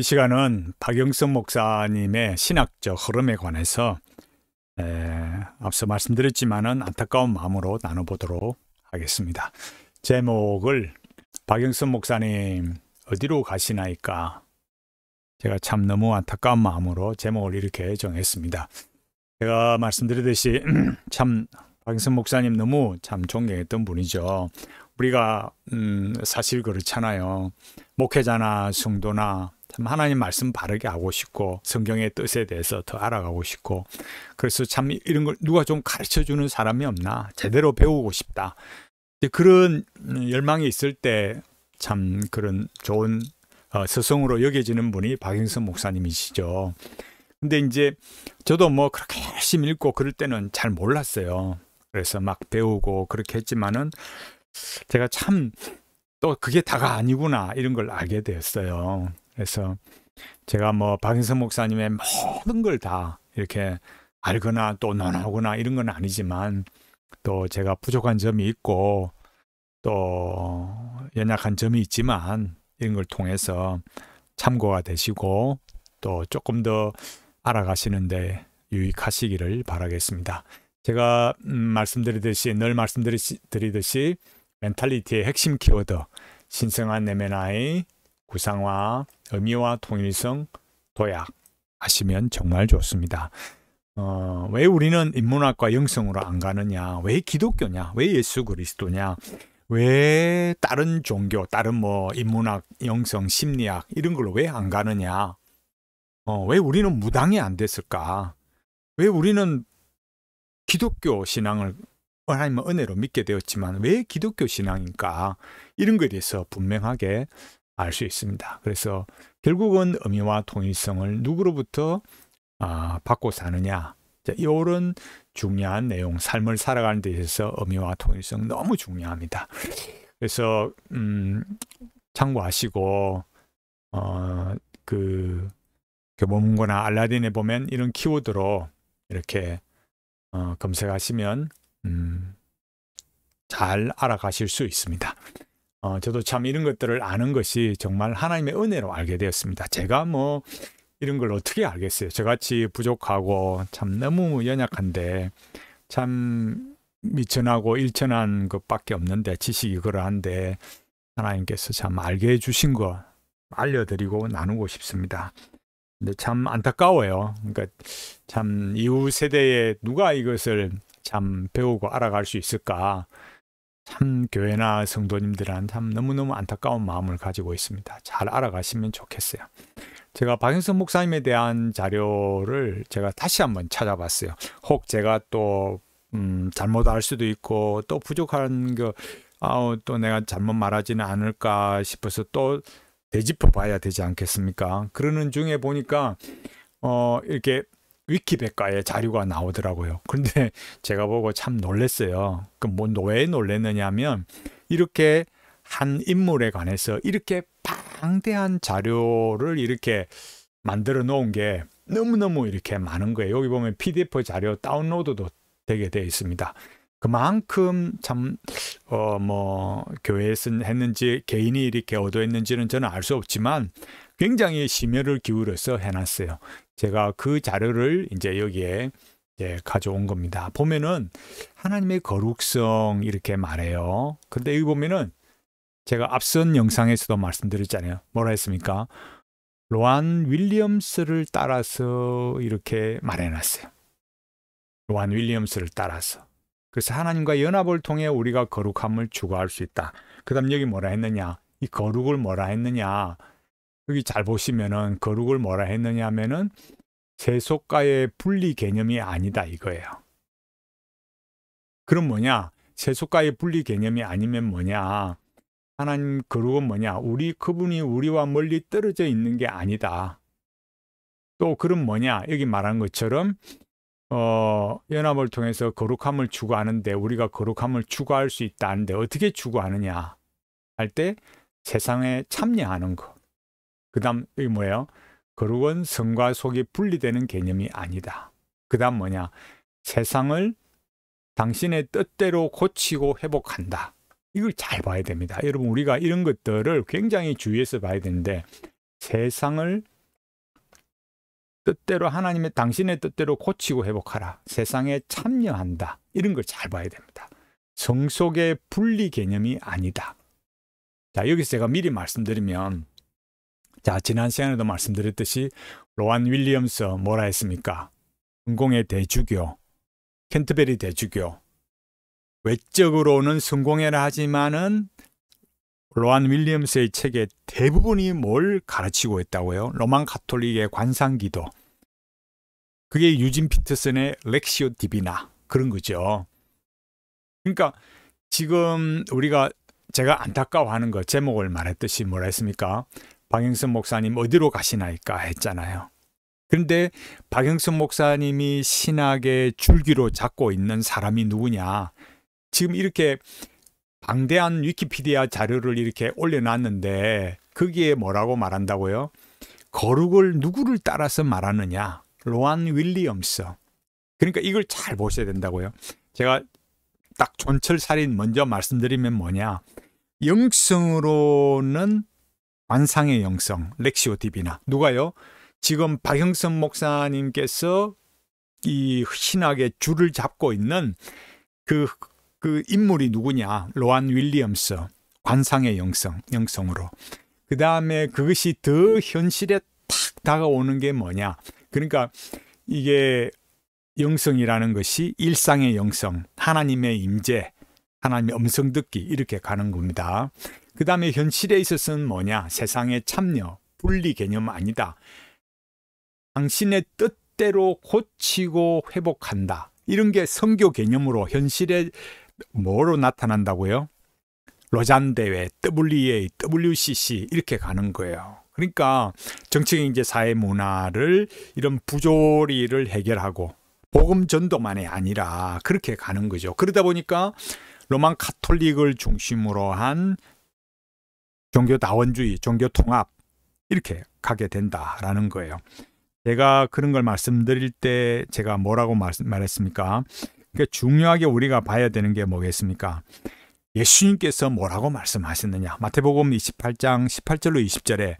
이 시간은 박영선 목사님의 신학적 흐름에 관해서 앞서 말씀드렸지만은 안타까운 마음으로 나눠보도록 하겠습니다. 제목을 박영선 목사님 어디로 가시나이까? 제가 참 너무 안타까운 마음으로 제목을 이렇게 정했습니다. 제가 말씀드렸듯이 참 박영선 목사님 너무 참 존경했던 분이죠. 우리가 사실 그렇잖아요. 목회자나 성도나 참 하나님 말씀 바르게 하고 싶고 성경의 뜻에 대해서 더 알아가고 싶고 그래서 참 이런 걸 누가 좀 가르쳐주는 사람이 없나 제대로 배우고 싶다. 그런 열망이 있을 때 참 그런 좋은 스승으로 여겨지는 분이 박영선 목사님이시죠. 근데 이제 저도 뭐 그렇게 열심히 읽고 그럴 때는 잘 몰랐어요. 그래서 막 배우고 그렇게 했지만은 제가 참 또 그게 다가 아니구나 이런 걸 알게 되었어요. 그래서 제가 뭐 박영선 목사님의 모든 걸 다 이렇게 알거나 또 논하거나 이런 건 아니지만 또 제가 부족한 점이 있고 또 연약한 점이 있지만 이런 걸 통해서 참고가 되시고 또 조금 더 알아가시는데 유익하시기를 바라겠습니다. 제가 말씀드리듯이 늘 말씀드리듯이 멘탈리티의 핵심 키워드 신성한 내면 나의 구상화, 의미와 통일성, 도약 하시면 정말 좋습니다. 왜 우리는 인문학과 영성으로 안 가느냐? 왜 기독교냐? 왜 예수 그리스도냐? 왜 다른 종교, 다른 뭐 인문학, 영성, 심리학 이런 걸로 왜 안 가느냐? 왜 우리는 무당이 안 됐을까? 왜 우리는 기독교 신앙을 하나님의 은혜로 믿게 되었지만 왜 기독교 신앙인가? 이런 것에 대해서 분명하게 알 수 있습니다. 그래서 결국은 의미와 통일성을 누구로부터 받고 사느냐. 이런 중요한 내용, 삶을 살아가는 데 있어서 의미와 통일성 너무 중요합니다. 그래서 참고하시고 그 교보문고나 알라딘에 보면 이런 키워드로 이렇게 검색하시면 잘 알아가실 수 있습니다. 저도 참 이런 것들을 아는 것이 정말 하나님의 은혜로 알게 되었습니다. 제가 뭐 이런 걸 어떻게 알겠어요? 저같이 부족하고 참 너무 연약한데 참 미천하고 일천한 것밖에 없는데 지식이 그러한데 하나님께서 참 알게 해주신 거 알려드리고 나누고 싶습니다. 근데 참 안타까워요. 그러니까 참 이후 세대에 누가 이것을 참 배우고 알아갈 수 있을까? 참 교회나 성도님들은 참 너무너무 안타까운 마음을 가지고 있습니다. 잘 알아가시면 좋겠어요. 제가 박영선 목사님에 대한 자료를 제가 다시 한번 찾아봤어요. 혹 제가 또 잘못 알 수도 있고 또 부족한 거 또 내가 잘못 말하지는 않을까 싶어서 또 되짚어 봐야 되지 않겠습니까? 그러는 중에 보니까 이렇게 위키백과에 자료가 나오더라고요. 그런데 제가 보고 참 놀랐어요. 왜 놀랐느냐면 이렇게 한 인물에 관해서 이렇게 방대한 자료를 이렇게 만들어 놓은 게 너무너무 이렇게 많은 거예요. 여기 보면 PDF 자료 다운로드도 되게 되어 있습니다. 그만큼 참 뭐 교회에서 했는지 개인이 이렇게 얻어했는지는 저는 알 수 없지만 굉장히 심혈을 기울여서 해놨어요. 제가 그 자료를 이제 여기에 가져온 겁니다. 보면은 하나님의 거룩성 이렇게 말해요. 근데 여기 보면은 제가 앞선 영상에서도 말씀드렸잖아요. 뭐라 했습니까? 로안 윌리엄스를 따라서 이렇게 말해놨어요. 로안 윌리엄스를 따라서. 그래서 하나님과 연합을 통해 우리가 거룩함을 추구할 수 있다. 그 다음 여기 뭐라 했느냐? 이 거룩을 뭐라 했느냐? 여기 잘 보시면은 거룩을 뭐라 했느냐 하면은 세속과의 분리 개념이 아니다 이거예요. 그럼 뭐냐? 세속과의 분리 개념이 아니면 뭐냐? 하나님 거룩은 뭐냐? 그분이 우리와 멀리 떨어져 있는 게 아니다. 또 그럼 뭐냐? 여기 말한 것처럼 연합을 통해서 거룩함을 추구하는데 우리가 거룩함을 추구할 수 있다는데 어떻게 추구하느냐 할 때 세상에 참여하는 거. 그 다음 여기 뭐예요? 거룩은 성과 속이 분리되는 개념이 아니다. 그 다음 뭐냐? 세상을 당신의 뜻대로 고치고 회복한다. 이걸 잘 봐야 됩니다. 여러분 우리가 이런 것들을 굉장히 주의해서 봐야 되는데 세상을 뜻대로 하나님의 당신의 뜻대로 고치고 회복하라. 세상에 참여한다. 이런 걸 잘 봐야 됩니다. 성속의 분리 개념이 아니다. 자, 여기서 제가 미리 말씀드리면, 자, 지난 시간에도 말씀드렸듯이 로안 윌리엄스 뭐라 했습니까? 성공의 대주교, 캔터베리 대주교. 외적으로는 성공해라 하지만은 로안 윌리엄스의 책의 대부분이 뭘 가르치고 있다고요? 로만 가톨릭의 관상기도. 그게 유진 피터슨의 렉시오 디비나 그런 거죠. 그러니까 지금 제가 안타까워하는 거 제목을 말했듯이 뭐라 했습니까? 박영선 목사님 어디로 가시나이까 했잖아요. 그런데 박영선 목사님이 신학의 줄기로 잡고 있는 사람이 누구냐? 지금 이렇게 방대한 위키피디아 자료를 이렇게 올려놨는데 거기에 뭐라고 말한다고요? 거룩을 누구를 따라서 말하느냐? 로안 윌리엄스. 그러니까 이걸 잘 보셔야 된다고요. 제가 딱 촌철살인 먼저 말씀드리면 뭐냐? 영성으로는 관상의 영성, 렉시오 디비나. 누가요? 지금 박영선 목사님께서 이 신학의 줄을 잡고 있는 그 인물이 누구냐? 로안 윌리엄스. 관상의 영성으로. 그 다음에 그것이 더 현실에 탁 다가오는 게 뭐냐? 그러니까 이게 영성이라는 것이 일상의 영성, 하나님의 임재, 하나님의 음성 듣기 이렇게 가는 겁니다. 그 다음에 현실에 있어서는 뭐냐? 세상의 참여, 분리 개념 아니다. 당신의 뜻대로 고치고 회복한다. 이런 게 선교 개념으로 현실에 뭐로 나타난다고요? 로잔 대회, WEA, WCC 이렇게 가는 거예요. 그러니까 정치적 이제 사회 문화를 이런 부조리를 해결하고 복음 전도만이 아니라 그렇게 가는 거죠. 그러다 보니까 로만 가톨릭을 중심으로 한 종교 다원주의, 종교 통합 이렇게 가게 된다라는 거예요. 제가 그런 걸 말씀드릴 때 제가 뭐라고 말했습니까? 그러니까 중요하게 우리가 봐야 되는 게 뭐겠습니까? 예수님께서 뭐라고 말씀하셨느냐? 마태복음 28장 18절로 20절에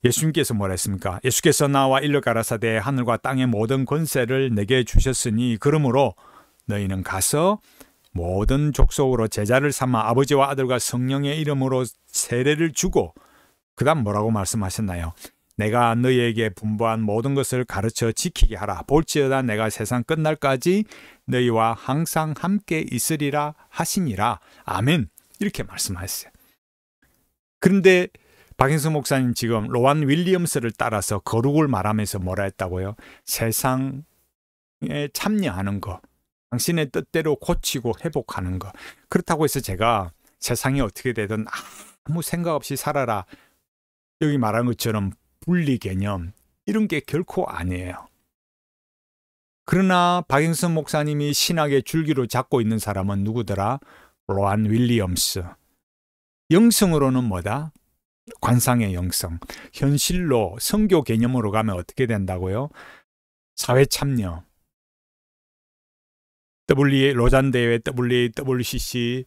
예수님께서 뭐라 했습니까? 예수께서 나와 일러 가라사대 하늘과 땅의 모든 권세를 내게 주셨으니 그러므로 너희는 가서 모든 족속으로 제자를 삼아 아버지와 아들과 성령의 이름으로 세례를 주고 그 다음 뭐라고 말씀하셨나요? 내가 너희에게 분부한 모든 것을 가르쳐 지키게 하라. 볼지어다 내가 세상 끝날까지 너희와 항상 함께 있으리라 하시니라. 아멘. 이렇게 말씀하셨어요. 그런데 박영선 목사님 지금 로안 윌리엄스를 따라서 거룩을 말하면서 뭐라 했다고요? 세상에 참여하는 거. 당신의 뜻대로 고치고 회복하는 거. 그렇다고 해서 제가 세상이 어떻게 되든 아무 생각 없이 살아라. 여기 말한 것처럼 분리 개념 이런 게 결코 아니에요. 그러나 박영선 목사님이 신학의 줄기로 잡고 있는 사람은 누구더라? 로안 윌리엄스. 영성으로는 뭐다? 관상의 영성. 현실로 선교 개념으로 가면 어떻게 된다고요? 사회 참여. WEA, 로잔 대회, WEA, WCC,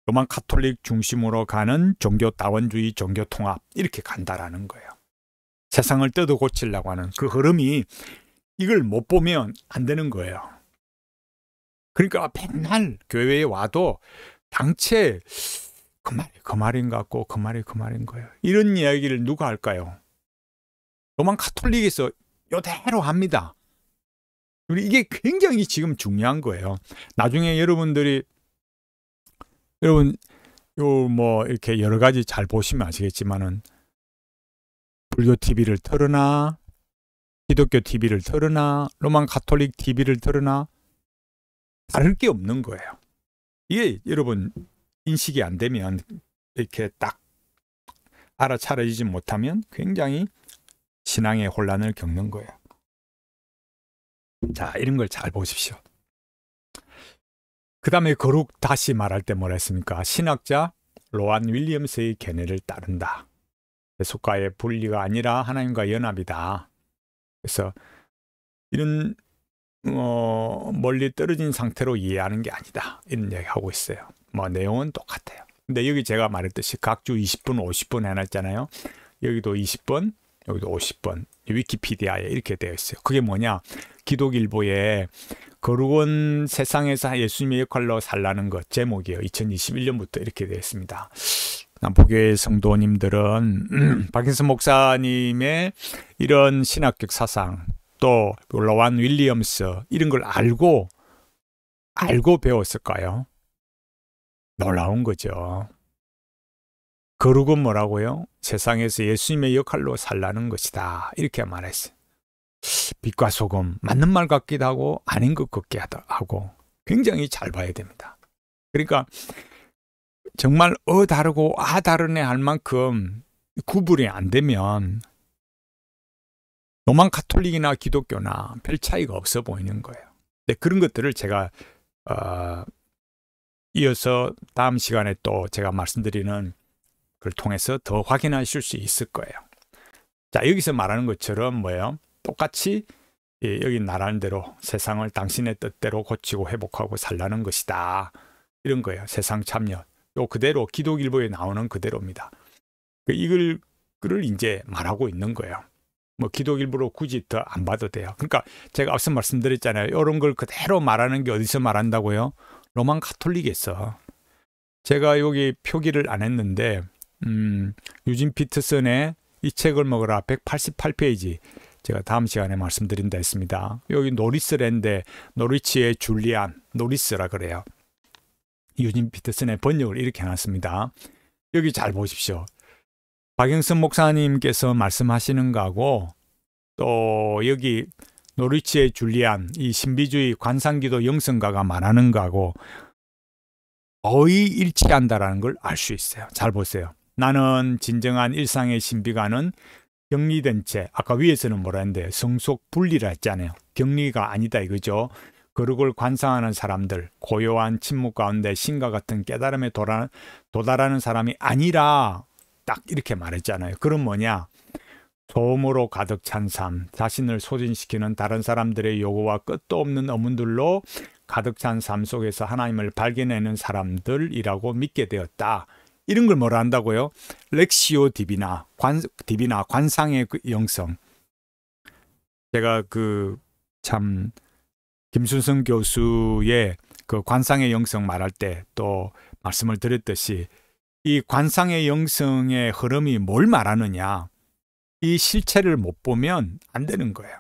로만 가톨릭 중심으로 가는 종교 다원주의, 종교 통합 이렇게 간다라는 거예요. 세상을 뜯어 고치려고 하는 그 흐름이 이걸 못 보면 안 되는 거예요. 그러니까 맨날 교회에 와도 당체 그 말이 그 말인 것 같고 그 말이 그 말인 거예요. 이런 이야기를 누가 할까요? 로만 가톨릭에서 이대로 합니다. 이게 굉장히 지금 중요한 거예요. 나중에 여러분 뭐 이렇게 여러 가지 잘 보시면 아시겠지만은 불교 TV를 틀으나 기독교 TV를 틀으나 로만 가톨릭 TV를 틀으나 다를 게 없는 거예요. 이게 여러분 인식이 안 되면 이렇게 딱 알아차려지지 못하면 굉장히 신앙의 혼란을 겪는 거예요. 자, 이런 걸 잘 보십시오. 그 다음에 거룩 다시 말할 때 뭐라 했습니까? 신학자 로안 윌리엄스의 견해를 따른다. 속과의 분리가 아니라 하나님과 연합이다. 그래서 이런 멀리 떨어진 상태로 이해하는 게 아니다. 이런 얘기하고 있어요. 뭐 내용은 똑같아요. 근데 여기 제가 말했듯이 각 주 20분, 50분 해놨잖아요. 여기도 20분, 여기도 50번. 위키피디아에 이렇게 되어 있어요. 그게 뭐냐? 기독일보에 거룩은 세상에서 예수님의 역할로 살라는 것 제목이에요. 2021년부터 이렇게 되어 있습니다. 남포교회 성도님들은 박인선 목사님의 이런 신학적 사상, 또 로완 윌리엄스 이런 걸 알고 배웠을까요? 놀라운 거죠. 거룩은 뭐라고요? 세상에서 예수님의 역할로 살라는 것이다. 이렇게 말했어요. 빛과 소금, 맞는 말 같기도 하고 아닌 것 같기도 하고 굉장히 잘 봐야 됩니다. 그러니까 정말 다르고 다르네 할 만큼 구분이 안 되면 로만 가톨릭이나 기독교나 별 차이가 없어 보이는 거예요. 근데 그런 것들을 제가 이어서 다음 시간에 또 제가 말씀드리는 걸 통해서 더 확인하실 수 있을 거예요. 자, 여기서 말하는 것처럼 뭐예요? 똑같이 여기 말하는 대로 세상을 당신의 뜻대로 고치고 회복하고 살라는 것이다. 이런 거예요. 세상 참여. 요 그대로 기독일보에 나오는 그대로입니다. 이걸 이제 말하고 있는 거예요. 뭐 기독일보로 굳이 더 안 봐도 돼요. 그러니까 제가 앞서 말씀드렸잖아요. 이런 걸 그대로 말하는 게 어디서 말한다고요? 로만 가톨릭에서. 제가 여기 표기를 안 했는데 유진 피터슨의 이 책을 먹으라 188페이지 제가 다음 시간에 말씀드린다 했습니다. 여기 노리스랜드 노리치의 줄리안 노리스라 그래요. 유진 피터슨의 번역을 이렇게 해놨습니다. 여기 잘 보십시오. 박영선 목사님께서 말씀하시는 거하고 또 여기 노리치의 줄리안 이 신비주의 관상기도 영성가가 말하는 거하고 거의 일치한다라는 걸 알 수 있어요. 잘 보세요. 나는 진정한 일상의 신비가는 격리된 채 아까 위에서는 뭐라 했는데 성속 분리라 했잖아요. 격리가 아니다 이거죠. 거룩을 관상하는 사람들, 고요한 침묵 가운데 신과 같은 깨달음에 도달하는 사람이 아니라 딱 이렇게 말했잖아요. 그럼 뭐냐? 소음으로 가득 찬 삶, 자신을 소진시키는 다른 사람들의 요구와 끝도 없는 의문들로 가득 찬 삶 속에서 하나님을 발견하는 사람들이라고 믿게 되었다. 이런 걸 뭐라 한다고요? 렉시오 디비나, 관상의 그 영성. 제가 참 김순성 교수의 그 관상의 영성 말할 때 또 말씀을 드렸듯이 이 관상의 영성의 흐름이 뭘 말하느냐? 이 실체를 못 보면 안 되는 거예요.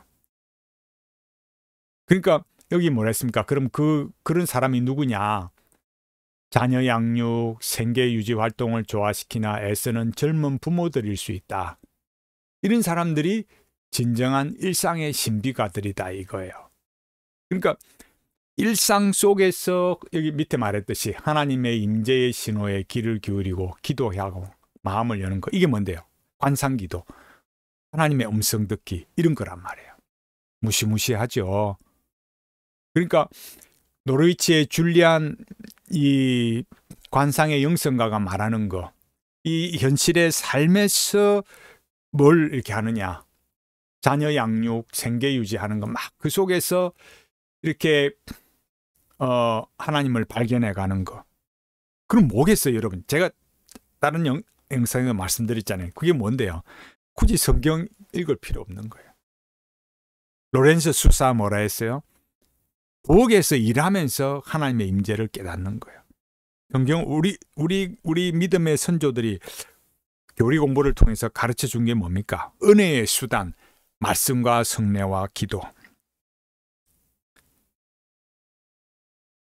그러니까 여기 뭐라 했습니까? 그럼 그런 사람이 누구냐? 자녀 양육, 생계 유지 활동을 조화시키나 애쓰는 젊은 부모들일 수 있다. 이런 사람들이 진정한 일상의 신비가들이다 이거예요. 그러니까 일상 속에서 여기 밑에 말했듯이 하나님의 임재의 신호에 귀를 기울이고 기도하고 마음을 여는 거. 이게 뭔데요? 관상기도. 하나님의 음성 듣기. 이런 거란 말이에요. 무시무시하죠. 그러니까 노르위치의 줄리안 이 관상의 영성가가 말하는 거. 이 현실의 삶에서 뭘 이렇게 하느냐. 자녀 양육, 생계 유지하는 거 막 그 속에서 이렇게 하나님을 발견해 가는 거. 그럼 뭐겠어요, 여러분? 제가 다른 영상에서 말씀드렸잖아요. 그게 뭔데요? 굳이 성경 읽을 필요 없는 거예요. 로렌스 수사 뭐라 했어요? 부엌에서 일하면서 하나님의 임재를 깨닫는 거예요. 성경 우리 믿음의 선조들이 교리 공부를 통해서 가르쳐 준 게 뭡니까? 은혜의 수단, 말씀과 성례와 기도.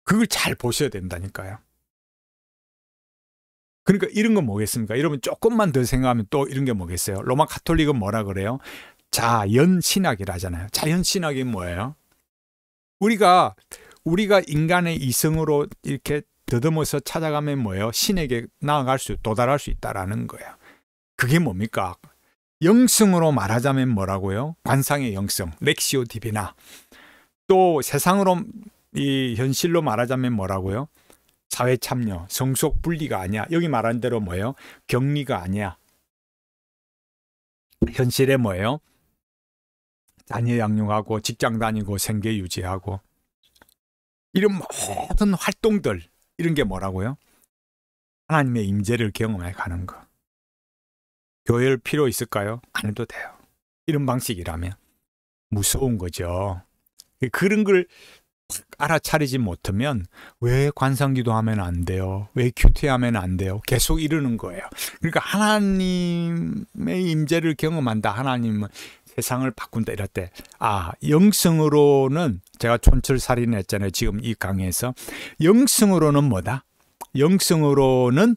그걸 잘 보셔야 된다니까요. 그러니까 이런 건 뭐겠습니까? 여러분 조금만 더 생각하면 또 이런 게 뭐겠어요? 로마 가톨릭은 뭐라 그래요? 자연신학이라 하잖아요. 자연신학이 뭐예요? 우리가 인간의 이성으로 이렇게 더듬어서 찾아가면 뭐예요? 신에게 도달할 수 있다라는 거예요. 그게 뭡니까? 영성으로 말하자면 뭐라고요? 관상의 영성, 렉시오 디비나. 또 세상으로 이 현실로 말하자면 뭐라고요? 사회 참여, 성속 분리가 아니야. 여기 말한 대로 뭐예요? 격리가 아니야. 현실에 뭐예요? 자녀 양육하고 직장 다니고 생계 유지하고 이런 모든 활동들 이런 게 뭐라고요? 하나님의 임재를 경험해 가는 거. 교회를 필요 있을까요? 안 해도 돼요. 이런 방식이라면 무서운 거죠. 그런 걸 알아차리지 못하면 왜 관상기도하면 안 돼요? 왜 큐티하면 안 돼요? 계속 이러는 거예요. 그러니까 하나님의 임재를 경험한다. 하나님은 세상을 바꾼다. 이럴 때 영성으로는 제가 촌철살인했잖아요. 지금 이 강의에서 영성으로는 뭐다? 영성으로는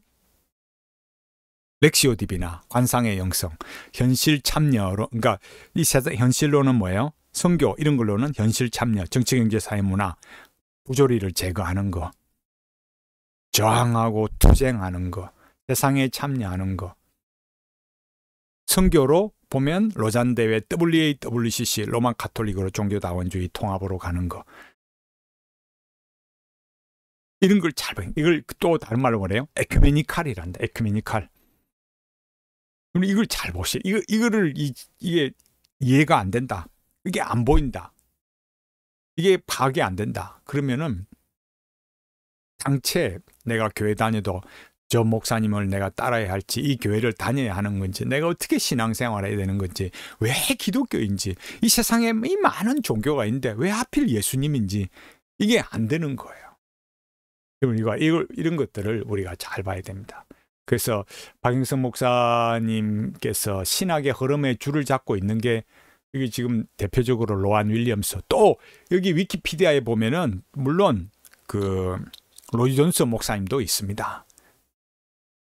렉시오 디비나, 관상의 영성, 현실 참여로, 그러니까 이 세상 현실로는 뭐예요? 선교 이런 걸로는 현실 참여, 정치, 경제, 사회, 문화, 부조리를 제거하는 거, 저항하고 투쟁하는 거, 세상에 참여하는 거. 선교로 보면 로잔 대회, WAWCC, 로마 가톨릭으로 종교다원주의 통합으로 가는 거. 이런 걸 잘 봐요. 이걸 또 다른 말로 뭐래요? 에큐메니칼이란다. 에큐메니칼. 그럼 이걸 잘 보세요. 이거를 이게 이해가 안 된다. 이게 안 보인다. 이게 파악이 안 된다. 그러면은 당최 내가 교회 다녀도 저 목사님을 내가 따라야 할지, 이 교회를 다녀야 하는 건지, 내가 어떻게 신앙생활해야 되는 건지, 왜 기독교인지, 이 세상에 이 많은 종교가 있는데 왜 하필 예수님인지 이게 안 되는 거예요. 그러니까 이런 것들을 우리가 잘 봐야 됩니다. 그래서 박영선 목사님께서 신학의 흐름에 줄을 잡고 있는 게 이게 지금 대표적으로 로안 윌리엄스, 또 여기 위키피디아에 보면은 물론 그 로이 존스 목사님도 있습니다.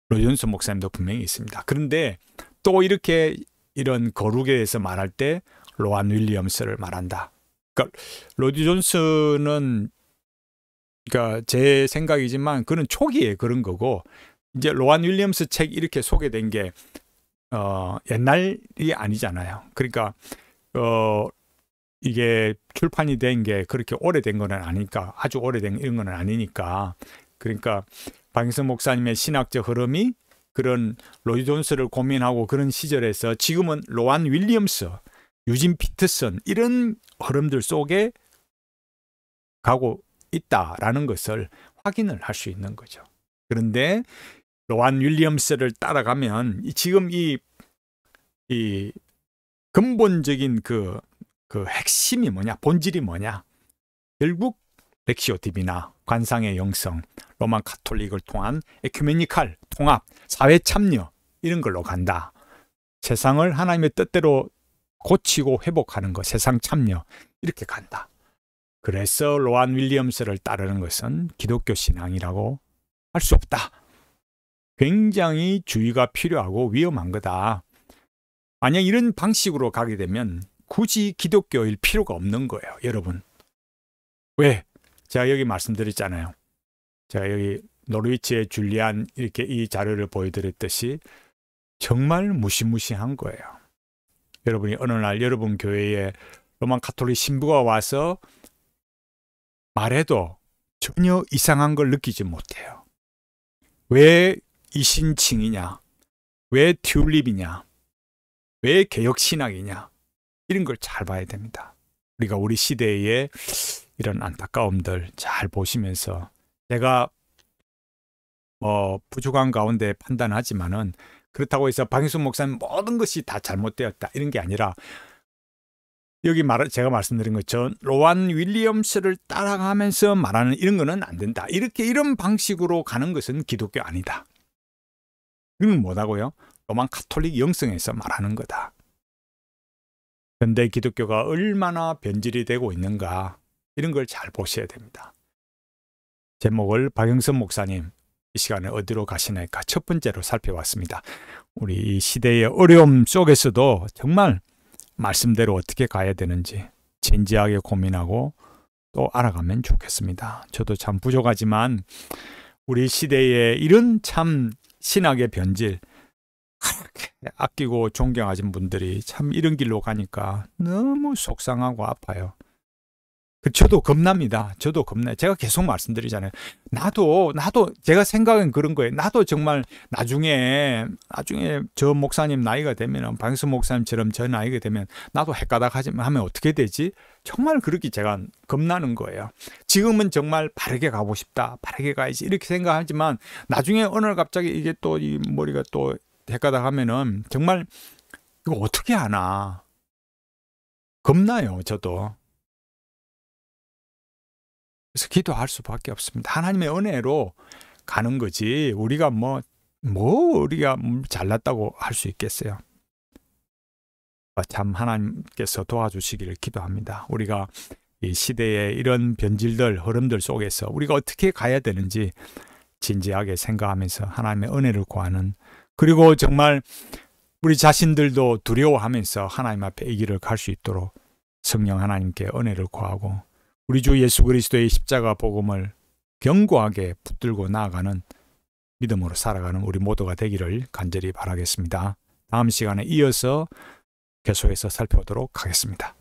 로이 존스 목사님도 분명히 있습니다. 그런데 또 이렇게 이런 거룩에 대해서 말할 때 로안 윌리엄스를 말한다. 그러니까 로이 존스는 그러니까 제 생각이지만 그는 초기에 그런 거고, 이제 로안 윌리엄스 책 이렇게 소개된 게 옛날이 아니잖아요. 그러니까 이게 출판이 된 게 그렇게 오래된 건 아니니까, 아주 오래된 이런 건 아니니까. 그러니까 박영선 목사님의 신학적 흐름이 그런 로이 존스를 고민하고 그런 시절에서 지금은 로안 윌리엄스, 유진 피터슨 이런 흐름들 속에 가고 있다라는 것을 확인을 할 수 있는 거죠. 그런데 로안 윌리엄스를 따라가면 지금 이 근본적인 그 핵심이 뭐냐, 본질이 뭐냐, 결국 렉시오 디비나, 관상의 영성, 로마 가톨릭을 통한 에큐메니칼 통합, 사회 참여 이런 걸로 간다. 세상을 하나님의 뜻대로 고치고 회복하는 것, 세상 참여 이렇게 간다. 그래서 로안 윌리엄스를 따르는 것은 기독교 신앙이라고 할 수 없다. 굉장히 주의가 필요하고 위험한 거다. 만약 이런 방식으로 가게 되면 굳이 기독교일 필요가 없는 거예요, 여러분. 왜? 제가 여기 말씀드렸잖아요. 제가 여기 노르위치의 줄리안 이렇게 이 자료를 보여드렸듯이 정말 무시무시한 거예요. 여러분이 어느 날 여러분 교회에 로만 가톨릭 신부가 와서 말해도 전혀 이상한 걸 느끼지 못해요. 왜 이신칭이냐? 왜 튤립이냐? 왜 개혁신학이냐? 이런 걸 잘 봐야 됩니다. 우리가 우리 시대의 이런 안타까움들 잘 보시면서, 제가 부족한 가운데 판단하지만은 그렇다고 해서 박영선 목사님 모든 것이 다 잘못되었다 이런 게 아니라, 여기 제가 말씀드린 것처럼 로안 윌리엄스를 따라가면서 말하는 이런 거는 안 된다. 이런 방식으로 가는 것은 기독교 아니다. 이건 뭐라고요? 로만 가톨릭 영성에서 말하는 거다. 현대 기독교가 얼마나 변질이 되고 있는가, 이런 걸 잘 보셔야 됩니다. 제목을 박영선 목사님 이 시간에 어디로 가시나니까 첫 번째로 살펴봤습니다. 우리 이 시대의 어려움 속에서도 정말 말씀대로 어떻게 가야 되는지 진지하게 고민하고 또 알아가면 좋겠습니다. 저도 참 부족하지만 우리 시대에 이런 참 신학의 변질, 그렇게 아끼고 존경하신 분들이 참 이런 길로 가니까 너무 속상하고 아파요. 저도 겁납니다. 저도 겁나요. 제가 계속 말씀드리잖아요. 나도 제가 생각은 그런 거예요. 나도 정말 나중에 저 목사님 나이가 되면, 박영선 목사님처럼 저 나이가 되면 나도 헷가닥 하면 어떻게 되지? 정말 그렇게 제가 겁나는 거예요. 지금은 정말 바르게 가고 싶다, 바르게 가야지 이렇게 생각하지만 나중에 어느 날 갑자기 이게 또 이 머리가 또 헷가닥 하면은 정말 이거 어떻게 하나, 겁나요, 저도. 그래서 기도할 수밖에 없습니다. 하나님의 은혜로 가는 거지 우리가 우리가 잘났다고 할 수 있겠어요. 참 하나님께서 도와주시기를 기도합니다. 우리가 이 시대의 이런 변질들, 흐름들 속에서 우리가 어떻게 가야 되는지 진지하게 생각하면서 하나님의 은혜를 구하는, 그리고 정말 우리 자신들도 두려워하면서 하나님 앞에 이 길을 갈 수 있도록 성령 하나님께 은혜를 구하고 우리 주 예수 그리스도의 십자가 복음을 견고하게 붙들고 나아가는 믿음으로 살아가는 우리 모두가 되기를 간절히 바라겠습니다. 다음 시간에 이어서 계속해서 살펴보도록 하겠습니다.